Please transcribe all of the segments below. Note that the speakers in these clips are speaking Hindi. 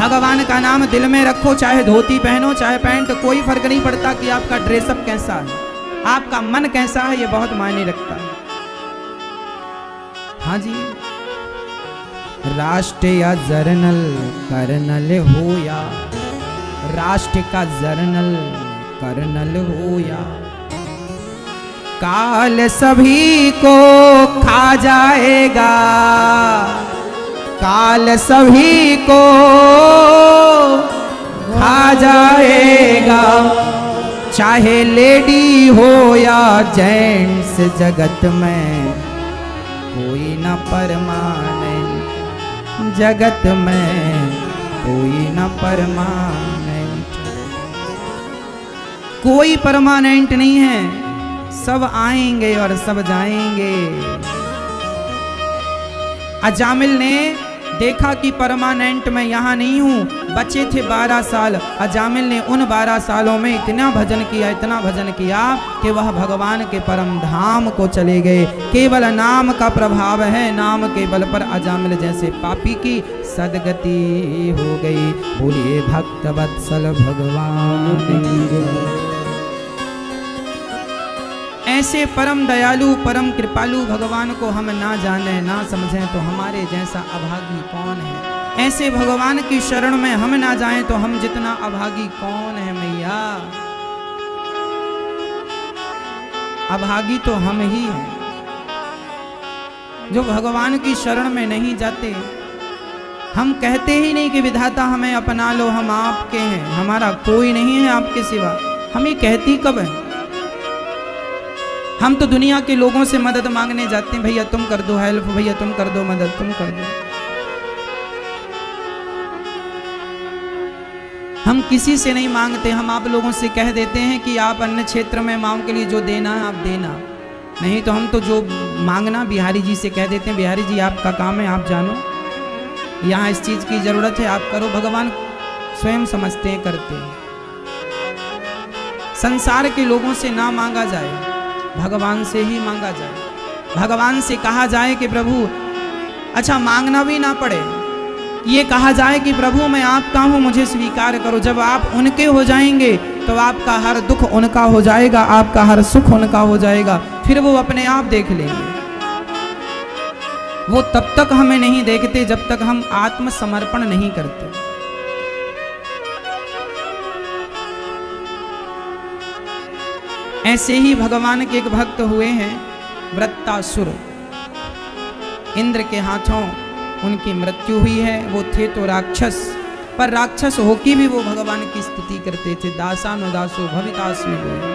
भगवान का नाम दिल में रखो, चाहे धोती पहनो चाहे पैंट, कोई फर्क नहीं पड़ता कि आपका ड्रेसअप कैसा है, आपका मन कैसा है, ये बहुत मायने रखता है। हाँ जी, राष्ट्र या जर्नल कर्नल हो या, राष्ट्र का जर्नल कर्नल हो या, काल सभी को खा जाएगा, काल सभी को खा जाएगा, चाहे लेडी हो या जेंट्स, जगत में कोई न परमानेंट, जगत में कोई न परमानेंट, कोई परमानेंट नहीं है, सब आएंगे और सब जाएंगे। अजामिल ने देखा कि परमानेंट मैं यहाँ नहीं हूँ, बचे थे 12 साल। अजामिल ने उन 12 सालों में इतना भजन किया, इतना भजन किया कि वह भगवान के परम धाम को चले गए। केवल नाम का प्रभाव है, नाम के बल पर अजामिल जैसे पापी की सदगति हो गई। बोलिए भक्त वत्सल भगवान। ऐसे परम दयालु परम कृपालु भगवान को हम ना जाने ना समझें तो हमारे जैसा अभागी कौन है। ऐसे भगवान की शरण में हम ना जाएं तो हम जितना अभागी कौन है मैया। अभागी तो हम ही हैं जो भगवान की शरण में नहीं जाते। हम कहते ही नहीं कि विधाता हमें अपना लो, हम आपके हैं, हमारा कोई नहीं है आपके सिवा। हम ये कहती कब है? हम तो दुनिया के लोगों से मदद मांगने जाते हैं, भैया तुम कर दो हेल्प, भैया तुम कर दो मदद, तुम कर दो। हम किसी से नहीं मांगते, हम आप लोगों से कह देते हैं कि आप अन्य क्षेत्र में मांग के लिए जो देना है आप देना, नहीं तो हम तो जो मांगना बिहारी जी से कह देते हैं, बिहारी जी आपका काम है, आप जानो, यहाँ इस चीज की जरूरत है, आप करो। भगवान स्वयं समझते हैं, करते हैं। संसार के लोगों से ना मांगा जाए, भगवान से ही मांगा जाए। भगवान से कहा जाए कि प्रभु, अच्छा मांगना भी ना पड़े, ये कहा जाए कि प्रभु मैं आपका हूं, मुझे स्वीकार करो। जब आप उनके हो जाएंगे तो आपका हर दुख उनका हो जाएगा, आपका हर सुख उनका हो जाएगा, फिर वो अपने आप देख लेंगे। वो तब तक हमें नहीं देखते जब तक हम आत्मसमर्पण नहीं करते। ऐसे ही भगवान के एक भक्त हुए हैं वृत्तासुर। इंद्र के हाथों उनकी मृत्यु हुई है। वो थे तो राक्षस, पर राक्षस होके भी वो भगवान की स्तुति करते थे। दासानुदासो भवितास्मि बोले,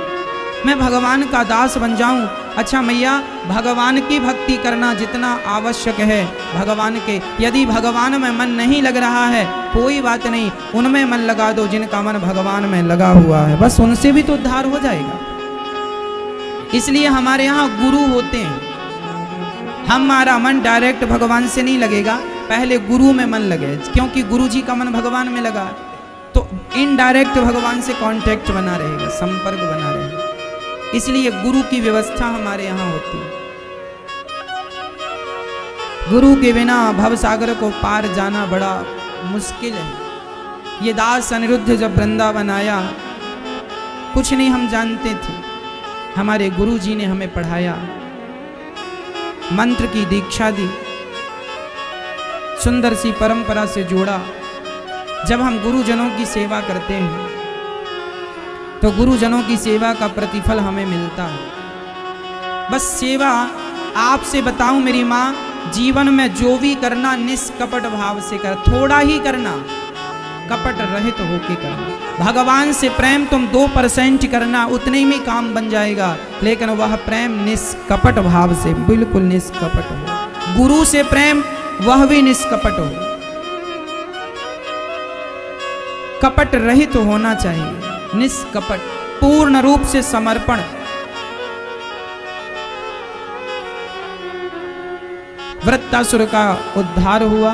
मैं भगवान का दास बन जाऊं। अच्छा मैया, भगवान की भक्ति करना जितना आवश्यक है भगवान के, यदि भगवान में मन नहीं लग रहा है कोई बात नहीं, उनमें मन लगा दो जिनका मन भगवान में लगा हुआ है, बस उनसे भी तो उद्धार हो जाएगा। इसलिए हमारे यहाँ गुरु होते हैं। हमारा मन डायरेक्ट भगवान से नहीं लगेगा, पहले गुरु में मन लगे, क्योंकि गुरु जी का मन भगवान में लगा तो इनडायरेक्ट भगवान से कांटेक्ट बना रहेगा, संपर्क बना रहेगा। इसलिए गुरु की व्यवस्था हमारे यहाँ होती है। गुरु के बिना भवसागर को पार जाना बड़ा मुश्किल है। ये दास अनिरुद्ध जब वृंदावन आया, कुछ नहीं हम जानते थे, हमारे गुरु जी ने हमें पढ़ाया, मंत्र की दीक्षा दी, सुंदर सी परंपरा से जोड़ा। जब हम गुरुजनों की सेवा करते हैं तो गुरुजनों की सेवा का प्रतिफल हमें मिलता है। बस सेवा आपसे बताऊं मेरी माँ, जीवन में जो भी करना निष्कपट भाव से कर, थोड़ा ही करना, कपट रहित होके करना। भगवान से प्रेम तुम 2% करना, उतने में काम बन जाएगा, लेकिन वह प्रेम निष्कपट भाव से, बिल्कुल निष्कपट हो। गुरु से प्रेम वह भी निष्कपट हो, कपट रहित होना चाहिए, निष्कपट, पूर्ण रूप से समर्पण। वृत्तासुर का उद्धार हुआ।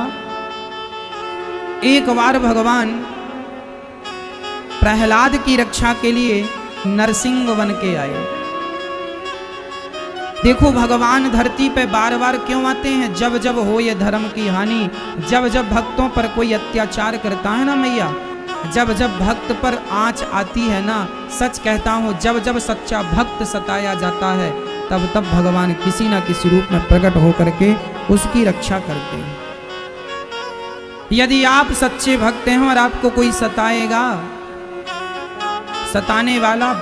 एक बार भगवान प्रहलाद की रक्षा के लिए नरसिंह बन के आए। देखो भगवान धरती पे बार बार क्यों आते हैं? जब जब हो ये धर्म की हानि, जब जब भक्तों पर कोई अत्याचार करता है ना मैया, जब जब भक्त पर आंच आती है ना, सच कहता हूँ जब जब सच्चा भक्त सताया जाता है, तब तब भगवान किसी ना किसी रूप में प्रकट होकर के उसकी रक्षा करते हैं। यदि आप सच्चे भक्त हैं और आपको कोई सताएगा, सताने वाला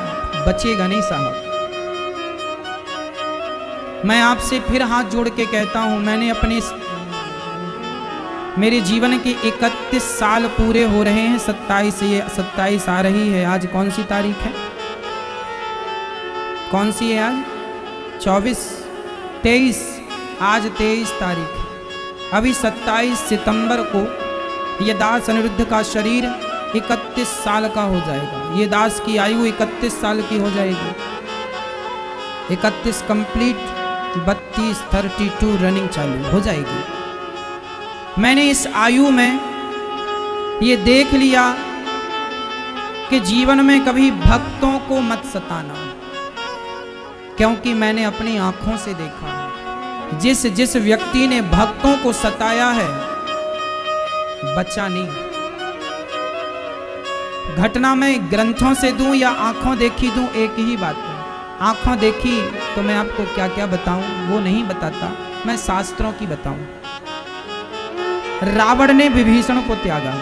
बचेगा नहीं साहब। मैं आपसे फिर हाथ जोड़ के कहता हूं, मैंने अपने मेरे जीवन के 31 साल पूरे हो रहे हैं, 27 आ रही है। आज कौन सी तारीख है? कौन सी है आज? 24, 23, आज 23 तारीख है। अभी 27 सितंबर को ये दास अनिरुद्ध का शरीर 31 साल का हो जाएगा। ये दास की आयु 31 साल की हो जाएगी। 31 कंप्लीट, 32, 32 रनिंग चालू हो जाएगी। मैंने इस आयु में ये देख लिया कि जीवन में कभी भक्तों को मत सताना, क्योंकि मैंने अपनी आंखों से देखा है जिस जिस व्यक्ति ने भक्तों को सताया है बचा नहीं। घटना में ग्रंथों से दूं या आंखों देखी दूं, एक ही बात है। आंखों देखी तो मैं आपको क्या क्या बताऊं, वो नहीं बताता, मैं शास्त्रों की बताऊं। रावण ने विभीषण को त्यागा।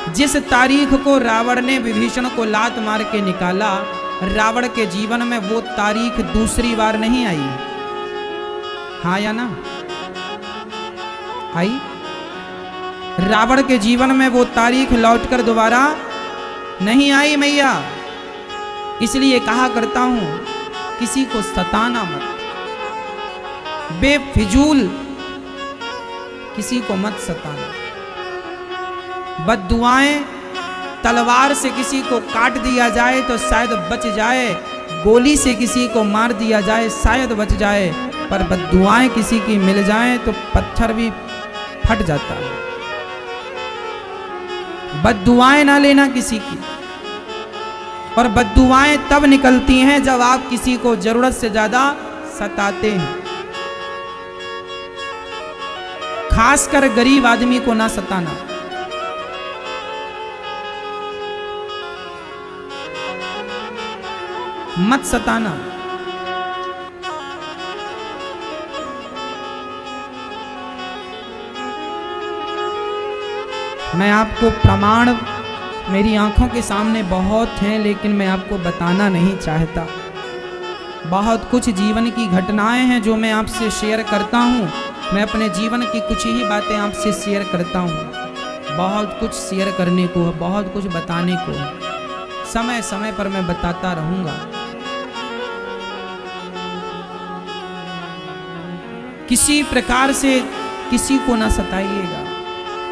जिस तारीख को रावण ने विभीषण को लात मार के निकाला, रावण के जीवन में वो तारीख दूसरी बार नहीं आई। हाँ या ना? आई? रावण के जीवन में वो तारीख लौटकर दोबारा नहीं आई मैया। इसलिए कहा करता हूं, किसी को सताना मत, बेफिजूल किसी को मत सताना। बद्दुआएं, तलवार से किसी को काट दिया जाए तो शायद बच जाए, गोली से किसी को मार दिया जाए शायद बच जाए, पर बद्दुआएं किसी की मिल जाए तो पत्थर भी फट जाता है। बद्दुआएं ना लेना किसी की। और बद्दुआएं तब निकलती हैं जब आप किसी को जरूरत से ज्यादा सताते हैं। खासकर गरीब आदमी को ना सताना। मत सताना। मैं आपको प्रमाण मेरी आंखों के सामने बहुत हैं, लेकिन मैं आपको बताना नहीं चाहता। बहुत कुछ जीवन की घटनाएं हैं जो मैं आपसे शेयर करता हूं। मैं अपने जीवन की कुछ ही बातें आपसे शेयर करता हूं। बहुत कुछ शेयर करने को है, बहुत कुछ बताने को है। समय समय पर मैं बताता रहूंगा। किसी प्रकार से किसी को ना सताइएगा,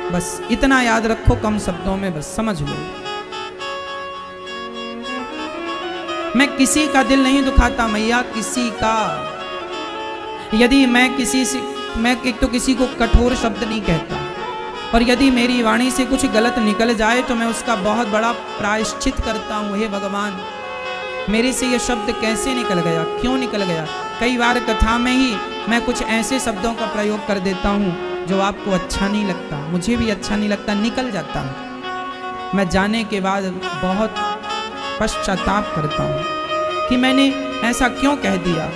बस इतना याद रखो, कम शब्दों में बस समझ लो। मैं किसी का दिल नहीं दुखाता मैया, किसी का। यदि मैं एक तो किसी को कठोर शब्द नहीं कहता, और यदि मेरी वाणी से कुछ गलत निकल जाए तो मैं उसका बहुत बड़ा प्रायश्चित करता हूँ। हे भगवान, मेरे से ये शब्द कैसे निकल गया, क्यों निकल गया? कई बार कथा में ही मैं कुछ ऐसे शब्दों का प्रयोग कर देता हूँ जो आपको अच्छा नहीं लगता, मुझे भी अच्छा नहीं लगता, निकल जाता है। मैं जाने के बाद बहुत पश्चाताप करता हूँ कि मैंने ऐसा क्यों कह दिया,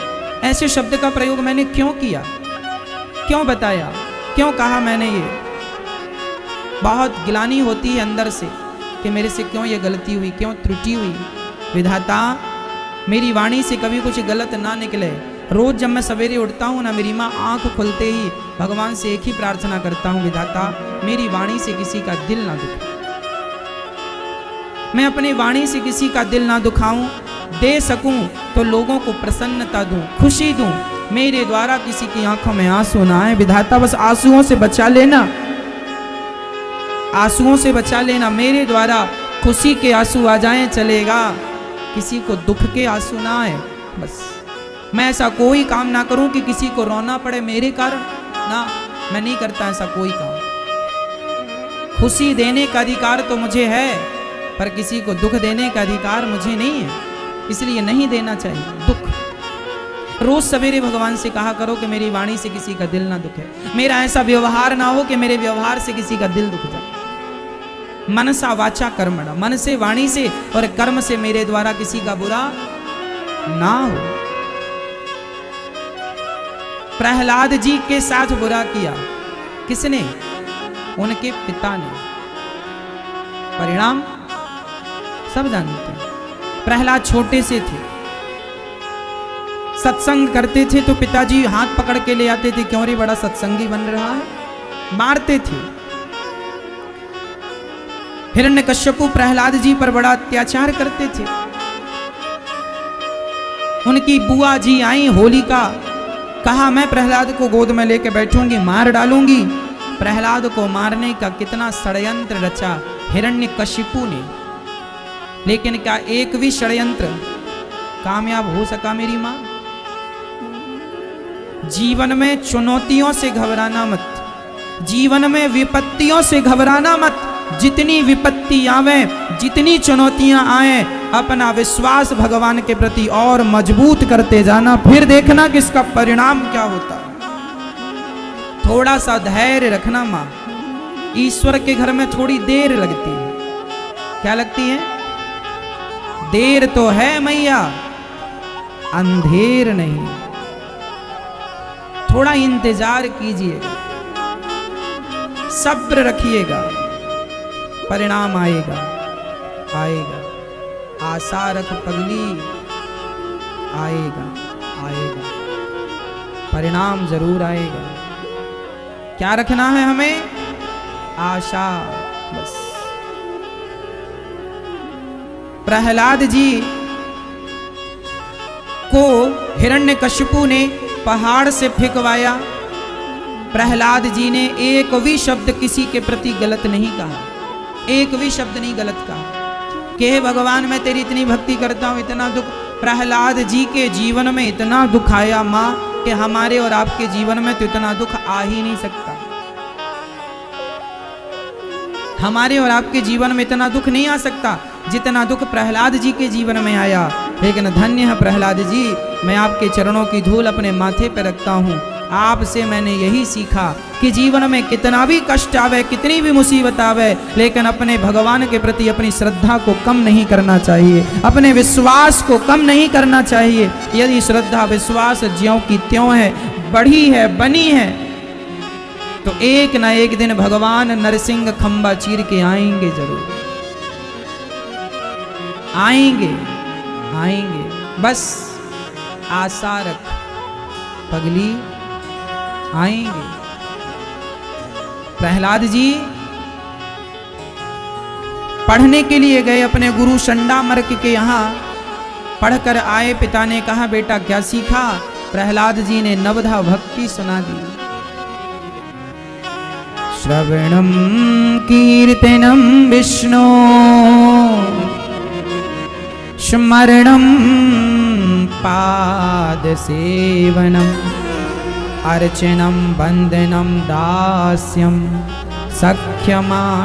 ऐसे शब्द का प्रयोग मैंने क्यों किया, क्यों बताया, क्यों कहा मैंने ये। बहुत गिलानी होती है अंदर से कि मेरे से क्यों ये गलती हुई, क्यों त्रुटि हुई। विधाता, मेरी वाणी से कभी कुछ गलत ना निकले। रोज जब मैं सवेरे उठता हूँ ना, मेरी माँ आंख खुलते ही भगवान से एक ही प्रार्थना करता हूँ, विधाता मेरी वाणी से किसी का दिल ना दुखे। मैं अपनी वाणी से किसी का दिल ना दुखाऊं, दे सकूं तो लोगों को प्रसन्नता दूं, खुशी दूं। मेरे द्वारा किसी की आंखों में आंसू ना आए। विधाता बस आंसुओं से बचा लेना, आंसुओं से बचा लेना। मेरे द्वारा खुशी के आंसू आ जाएं चलेगा, किसी को दुख के आंसू ना आए। बस मैं ऐसा कोई काम ना करूं कि किसी को रोना पड़े मेरे कारण, ना, मैं नहीं करता ऐसा कोई काम। खुशी देने का अधिकार तो मुझे है, पर किसी को दुख देने का अधिकार मुझे नहीं है। इसलिए नहीं देना चाहिए दुख। रोज सवेरे भगवान से कहा करो कि मेरी वाणी से किसी का दिल ना दुखे, मेरा ऐसा व्यवहार ना हो कि मेरे व्यवहार से किसी का दिल दुख जाए। मनसा वाचा कर्मणा, मन से वाणी से और कर्म से मेरे द्वारा किसी का बुरा ना हो। प्रहलाद जी के साथ बुरा किया किसने? उनके पिता ने। परिणाम सब जानते हैं। प्रहलाद छोटे से थे, सत्संग करते थे तो पिताजी हाथ पकड़ के ले आते थे, क्यों रे बड़ा सत्संगी बन रहा है, मारते थे। हिरण्यकश्यपु प्रहलाद जी पर बड़ा अत्याचार करते थे। उनकी बुआ जी आई होलिका, कहा मैं प्रहलाद को गोद में लेके बैठूंगी, मार डालूंगी। प्रहलाद को मारने का कितना षड्यंत्र रचा हिरण्यकशिपु ने, लेकिन क्या एक भी षड्यंत्र कामयाब हो सका मेरी मां? जीवन में चुनौतियों से घबराना मत, जीवन में विपत्तियों से घबराना मत। जितनी विपत्ति आवे, जितनी चुनौतियां आए, अपना विश्वास भगवान के प्रति और मजबूत करते जाना, फिर देखना कि इसका परिणाम क्या होता है। थोड़ा सा धैर्य रखना मां। ईश्वर के घर में थोड़ी देर लगती है। क्या लगती है? देर तो है मैया, अंधेर नहीं। थोड़ा इंतजार कीजिएगा, सब्र रखिएगा, परिणाम आएगा, आएगा। आशा रख पगली, आएगा, आएगा, परिणाम जरूर आएगा। क्या रखना है हमें? आशा, बस। प्रहलाद जी को हिरण्यकशिपु ने पहाड़ से फेंकवाया। प्रहलाद जी ने एक भी शब्द किसी के प्रति गलत नहीं कहा, एक भी शब्द नहीं गलत कहा कि हे भगवान मैं तेरी इतनी भक्ति करता हूं, इतना दुख। प्रहलाद जी के जीवन में इतना दुख आया मां कि हमारे और आपके जीवन में तो इतना दुख आ ही नहीं सकता। हमारे और आपके जीवन में इतना दुख नहीं आ सकता जितना दुख प्रहलाद जी के जीवन में आया। लेकिन धन्य है प्रहलाद जी, मैं आपके चरणों की धूल अपने माथे पर रखता हूँ। आपसे मैंने यही सीखा कि जीवन में कितना भी कष्ट आवे, कितनी भी मुसीबत आवे, लेकिन अपने भगवान के प्रति अपनी श्रद्धा को कम नहीं करना चाहिए, अपने विश्वास को कम नहीं करना चाहिए। यदि श्रद्धा विश्वास ज्यों की त्यों है, बढ़ी है, बनी है, तो एक ना एक दिन भगवान नरसिंह खंबा चीर के आएंगे, जरूर आएंगे, आएंगे। बस आशा रख पगली, आएंगे। प्रहलाद जी पढ़ने के लिए गए अपने गुरु शंडामर्क के यहाँ, पढ़कर आए। पिता ने कहा बेटा क्या सीखा? प्रहलाद जी ने नवधा भक्ति सुना दी। श्रवणम कीर्तनम विष्णु, स्मरणम पाद सेवनम, अर्चनम वंदनम दास्यम, सख्यमात्मनिवेदनम।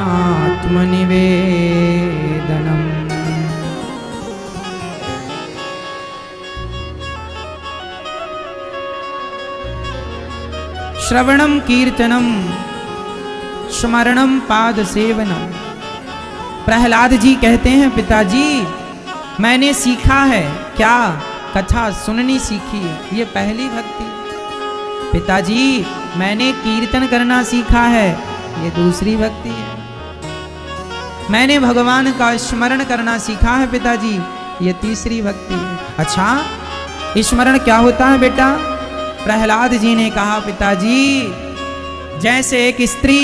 श्रवणम कीर्तनम, स्मरणम पाद सेवनम। प्रहलाद जी कहते हैं पिताजी मैंने सीखा है क्या? कथा सुननी सीखी, ये पहली भक्ति। पिताजी मैंने कीर्तन करना सीखा है, ये दूसरी भक्ति है। मैंने भगवान का स्मरण करना सीखा है पिताजी, ये तीसरी भक्ति है। अच्छा स्मरण क्या होता है बेटा? प्रहलाद जी ने कहा पिताजी जैसे एक स्त्री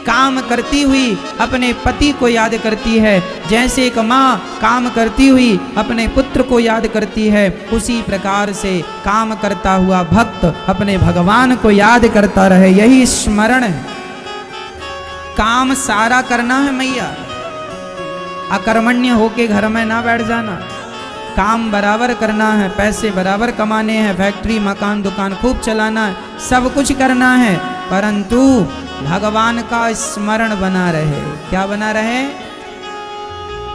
काम करती हुई अपने पति को याद करती है, जैसे एक माँ काम करती हुई अपने पुत्र को याद करती है, उसी प्रकार से काम करता हुआ भक्त अपने भगवान को याद करता रहे, यही स्मरण है। काम सारा करना है मैया, अकर्मण्य होके घर में ना बैठ जाना। काम बराबर करना है, पैसे बराबर कमाने हैं, फैक्ट्री मकान दुकान खूब चलाना है, सब कुछ करना है, परंतु भगवान का स्मरण बना रहे। क्या बना रहे?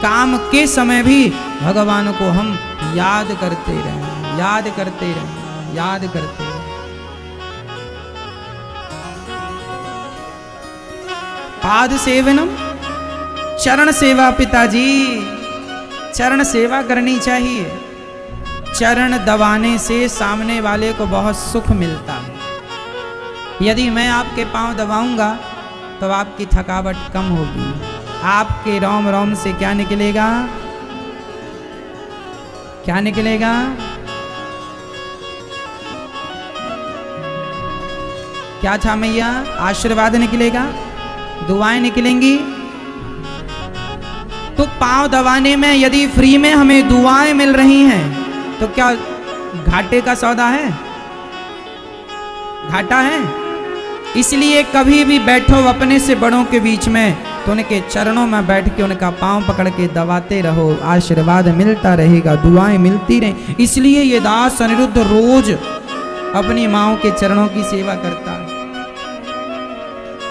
काम के समय भी भगवान को हम याद करते रहें, याद करते रहें, याद करते रहें। पाद सेवनम, चरण सेवा पिताजी, चरण सेवा करनी चाहिए। चरण दबाने से सामने वाले को बहुत सुख मिलता है। यदि मैं आपके पांव दबाऊंगा तो आपकी थकावट कम होगी। आपके रोम रोम से क्या निकलेगा? क्या निकलेगा? क्या था मैया? आशीर्वाद निकलेगा, दुआएं निकलेंगी। तो पांव दबाने में यदि फ्री में हमें दुआएं मिल रही हैं तो क्या घाटे का सौदा है? घाटा है? इसलिए कभी भी बैठो अपने से बड़ों के बीच में तो उनके चरणों में बैठ के उनका पांव पकड़ के दबाते रहो, आशीर्वाद मिलता रहेगा, दुआएं मिलती रहे। इसलिए ये दास अनिरुद्ध रोज अपनी माओ के चरणों की सेवा करता है।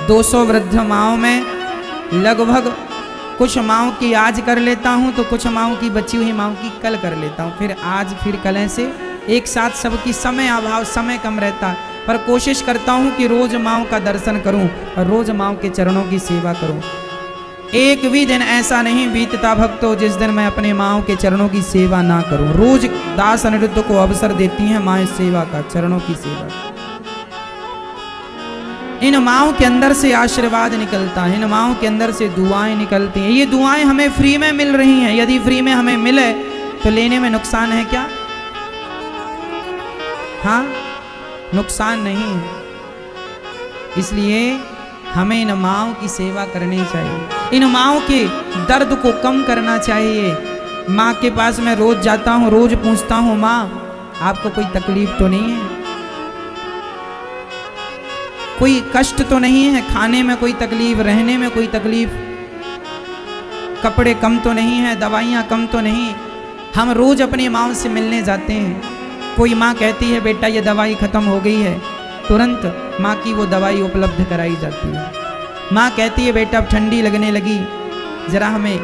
200 वृद्ध माओ में लगभग कुछ माओ की आज कर लेता हूं तो कुछ माओ की बची हुई माओ की कल कर लेता हूं, फिर आज फिर कल, से एक साथ सबकी समय अभाव, समय कम रहता है, पर कोशिश करता हूं कि रोज माओ का दर्शन करूं और रोज माओ के चरणों की सेवा करूं। एक भी दिन ऐसा नहीं बीतता भक्तों जिस दिन मैं अपने माओ के चरणों की सेवा ना करूं। रोज दास अनिरुद्ध को अवसर देती हैं माँ सेवा का, चरणों की सेवा। इन माओं के अंदर से आशीर्वाद निकलता है, इन माओं के अंदर से दुआएं निकलती हैं। ये दुआएं हमें फ्री में मिल रही हैं। यदि फ्री में हमें मिले तो लेने में नुकसान है क्या? हाँ, नुकसान नहीं है। इसलिए हमें इन माओं की सेवा करनी चाहिए, इन माओं के दर्द को कम करना चाहिए। माँ के पास मैं रोज जाता हूँ, रोज पूछता हूँ, माँ आपको कोई तकलीफ तो नहीं है? कोई कष्ट तो नहीं है? खाने में कोई तकलीफ, रहने में कोई तकलीफ, कपड़े कम तो नहीं है, दवाइयाँ कम तो नहीं? हम रोज अपनी माँ से मिलने जाते हैं। कोई माँ कहती है बेटा ये दवाई खत्म हो गई है, तुरंत माँ की वो दवाई उपलब्ध कराई जाती है। माँ कहती है बेटा अब ठंडी लगने लगी, जरा हमें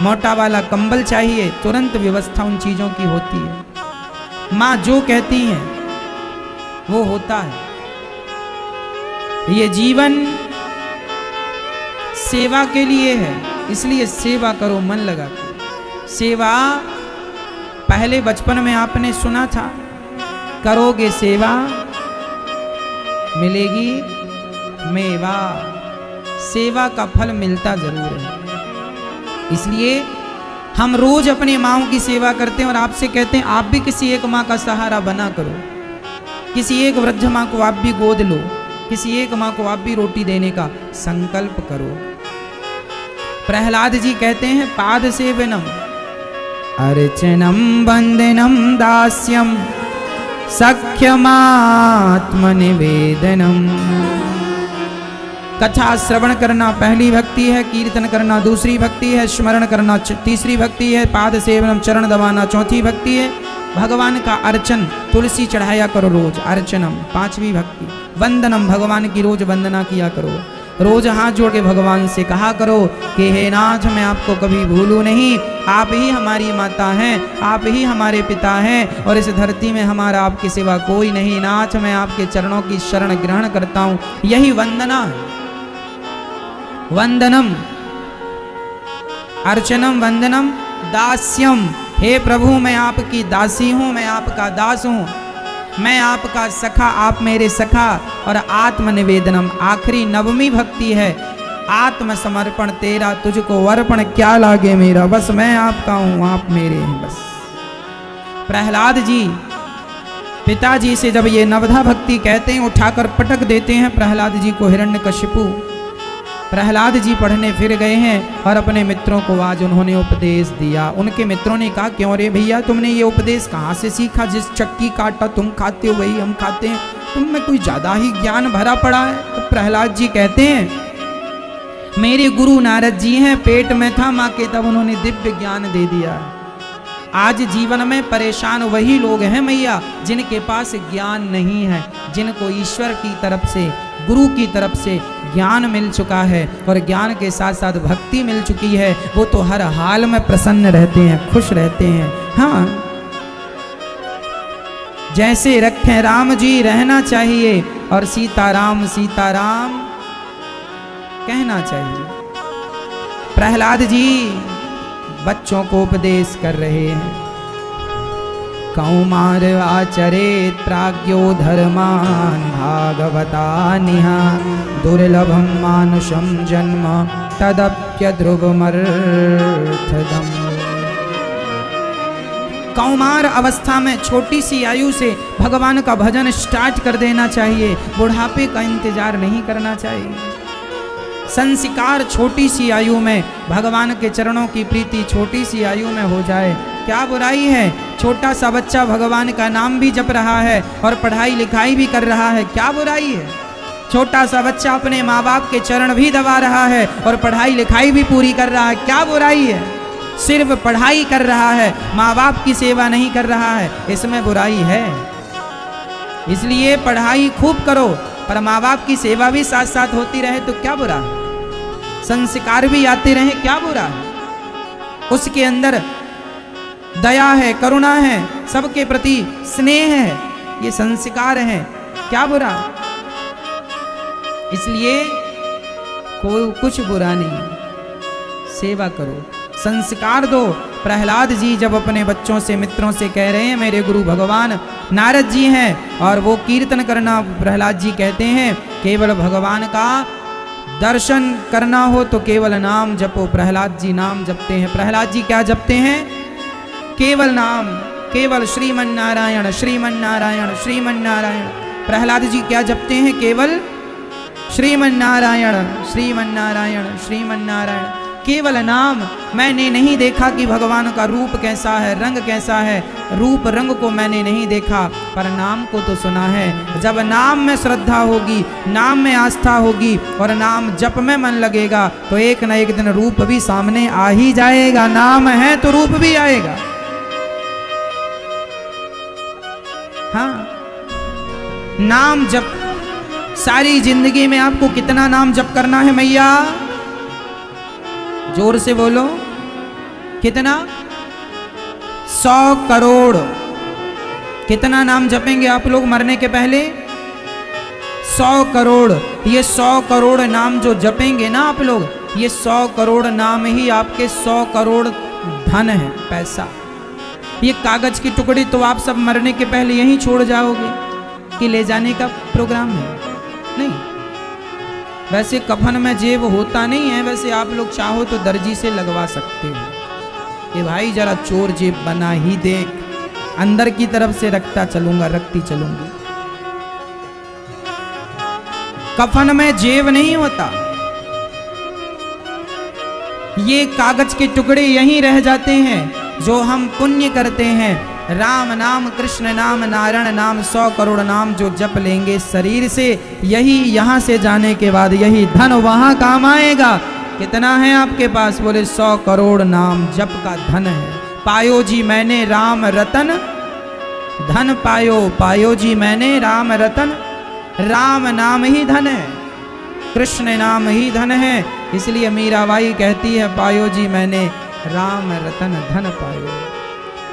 मोटा वाला कंबल चाहिए, तुरंत व्यवस्था उन चीज़ों की होती है। माँ जो कहती हैं वो होता है। ये जीवन सेवा के लिए है, इसलिए सेवा करो मन लगा के। सेवा पहले बचपन में आपने सुना था, करोगे सेवा मिलेगी मेवा। सेवा का फल मिलता जरूर है। इसलिए हम रोज अपनी माँओं की सेवा करते हैं और आपसे कहते हैं आप भी किसी एक माँ का सहारा बना करो, किसी एक वृद्ध माँ को आप भी गोद लो, किसी एक माँ को आप भी रोटी देने का संकल्प करो। प्रहलाद जी कहते हैं पाद सेवनम अर्चनम वंदनम दास्यम सख्यमात्म निवेदनम। कथा श्रवण करना पहली भक्ति है, कीर्तन करना दूसरी भक्ति है, स्मरण करना तीसरी भक्ति है, पाद सेवनम चरण दबाना चौथी भक्ति है, भगवान का अर्चन तुलसी चढ़ाया करो रोज, अर्चनम पांचवी भक्ति, वंदनम भगवान की रोज वंदना किया करो, रोज हाथ जोड़ के भगवान से कहा करो कि हे नाथ मैं आपको कभी भूलूं नहीं, आप ही हमारी माता हैं, आप ही हमारे पिता हैं और इस धरती में हमारा आपके सिवा कोई नहीं। नाथ मैं आपके चरणों की शरण ग्रहण करता हूँ। यही वंदना है। वंदनम अर्चनम वंदनम दास्यम, हे प्रभु मैं आपकी दासी हूँ, मैं आपका दास हूँ, मैं आपका सखा, आप मेरे सखा। और आत्मनिवेदनम आखिरी नवमी भक्ति है, आत्मसमर्पण तेरा तुझको अर्पण क्या लागे मेरा, बस मैं आपका हूँ आप मेरे हैं बस। प्रहलाद जी पिताजी से जब ये नवधा भक्ति कहते हैं उठाकर पटक देते हैं प्रहलाद जी को हिरण्यकशिपु। प्रहलाद जी पढ़ने फिर गए हैं और अपने मित्रों को आज उन्होंने उपदेश दिया। उनके मित्रों ने कहा क्यों रे भैया तुमने ये उपदेश कहाँ से सीखा, जिस चक्की का आटा तुम खाते हो वही हम खाते हैं, तुम में कोई ज्यादा ही ज्ञान भरा पड़ा है। तो प्रहलाद जी कहते हैं मेरे गुरु नारद जी हैं, पेट में था माँ के तब उन्होंने दिव्य ज्ञान दे दिया है। आज जीवन में परेशान वही लोग हैं मैया जिनके पास ज्ञान नहीं है, जिनको ईश्वर की तरफ से गुरु की तरफ से ज्ञान मिल चुका है और ज्ञान के साथ साथ भक्ति मिल चुकी है, वो तो हर हाल में प्रसन्न रहते हैं, खुश रहते हैं। हाँ, जैसे रखें राम जी रहना चाहिए और सीताराम सीताराम कहना चाहिए। प्रहलाद जी बच्चों को उपदेश कर रहे हैं। कौमार आचरेत प्राज्ञो धर्मान भागवता निहा दुर्लभम मानुषम जन्म तदप्य ध्रुवमर्थदम। कौमार अवस्था में छोटी सी आयु से भगवान का भजन स्टार्ट कर देना चाहिए, बुढ़ापे का इंतजार नहीं करना चाहिए। संस्कार छोटी सी आयु में, भगवान के चरणों की प्रीति छोटी सी आयु में हो जाए, क्या बुराई है। छोटा सा बच्चा भगवान का नाम भी जप रहा है और पढ़ाई लिखाई भी कर रहा है, क्या बुराई है। छोटा सा बच्चा अपने माँ बाप के चरण भी दबा रहा है और पढ़ाई लिखाई भी पूरी कर रहा है, क्या बुराई है। सिर्फ पढ़ाई कर रहा है, माँ बाप की सेवा नहीं कर रहा है, इसमें बुराई है। इसलिए पढ़ाई खूब करो पर माँ बाप की सेवा भी साथ साथ होती रहे तो क्या बुरा है। संस्कार भी आते रहे, क्या बुरा है। उसके अंदर दया है, करुणा है, सबके प्रति स्नेह है, ये संस्कार है, क्या बुरा। इसलिए कोई कुछ बुरा नहीं, सेवा करो, संस्कार दो। प्रहलाद जी जब अपने बच्चों से, मित्रों से कह रहे हैं, मेरे गुरु भगवान नारद जी हैं और वो कीर्तन करना, प्रहलाद जी कहते हैं केवल भगवान का दर्शन करना हो तो केवल नाम जपो। प्रहलाद जी नाम जपते हैं। प्रहलाद जी क्या जपते हैं? केवल नाम, केवल श्रीमन नारायण श्रीमन नारायण श्रीमन नारायण। प्रहलाद जी क्या जपते हैं? केवल श्रीमन नारायण श्रीमन नारायण श्रीमन नारायण, केवल नाम। मैंने नहीं देखा कि भगवान का रूप कैसा है, रंग कैसा है, रूप रंग को मैंने नहीं देखा पर नाम को तो सुना है। जब नाम में श्रद्धा होगी, नाम में आस्था होगी और नाम जप में मन लगेगा तो एक न एक दिन रूप भी सामने आ ही जाएगा। नाम है तो रूप भी आएगा। हाँ, नाम जप सारी जिंदगी में आपको कितना नाम जप करना है मैया? जोर से बोलो, कितना? 100 करोड़। कितना नाम जपेंगे आप लोग मरने के पहले? 100 करोड़। ये 100 करोड़ नाम जो जपेंगे ना आप लोग, ये 100 करोड़ नाम ही आपके 100 करोड़ धन है, पैसा। ये कागज की टुकड़ी तो आप सब मरने के पहले यहीं छोड़ जाओगे कि ले जाने का प्रोग्राम है? नहीं। वैसे कफन में जेब होता नहीं है, वैसे आप लोग चाहो तो दर्जी से लगवा सकते हो कि भाई जरा चोर जेब बना ही देख, अंदर की तरफ से रखता चलूंगा, रखती चलूंगी। कफन में जेब नहीं होता, ये कागज के टुकड़े यहीं रह जाते हैं। जो हम पुण्य करते हैं, राम नाम, कृष्ण नाम, नारायण नाम, 100 करोड़ नाम जो जप लेंगे शरीर से, यही यहाँ से जाने के बाद यही धन वहां काम आएगा। कितना है आपके पास? बोले 100 करोड़ नाम जप का धन है। पायो जी मैंने राम रतन धन पायो, पायो जी मैंने राम रतन। राम नाम ही धन है, कृष्ण नाम ही धन है। इसलिए मीराबाई कहती है पायो जी मैंने राम रतन धन पायो।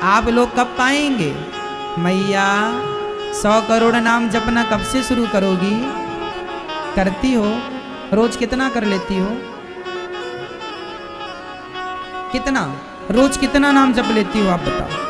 आप लोग कब पाएंगे मैया? 100 करोड़ नाम जपना कब से शुरू करोगी? करती हो? रोज कितना कर लेती हो? कितना रोज कितना नाम जप लेती हो आप बताओ?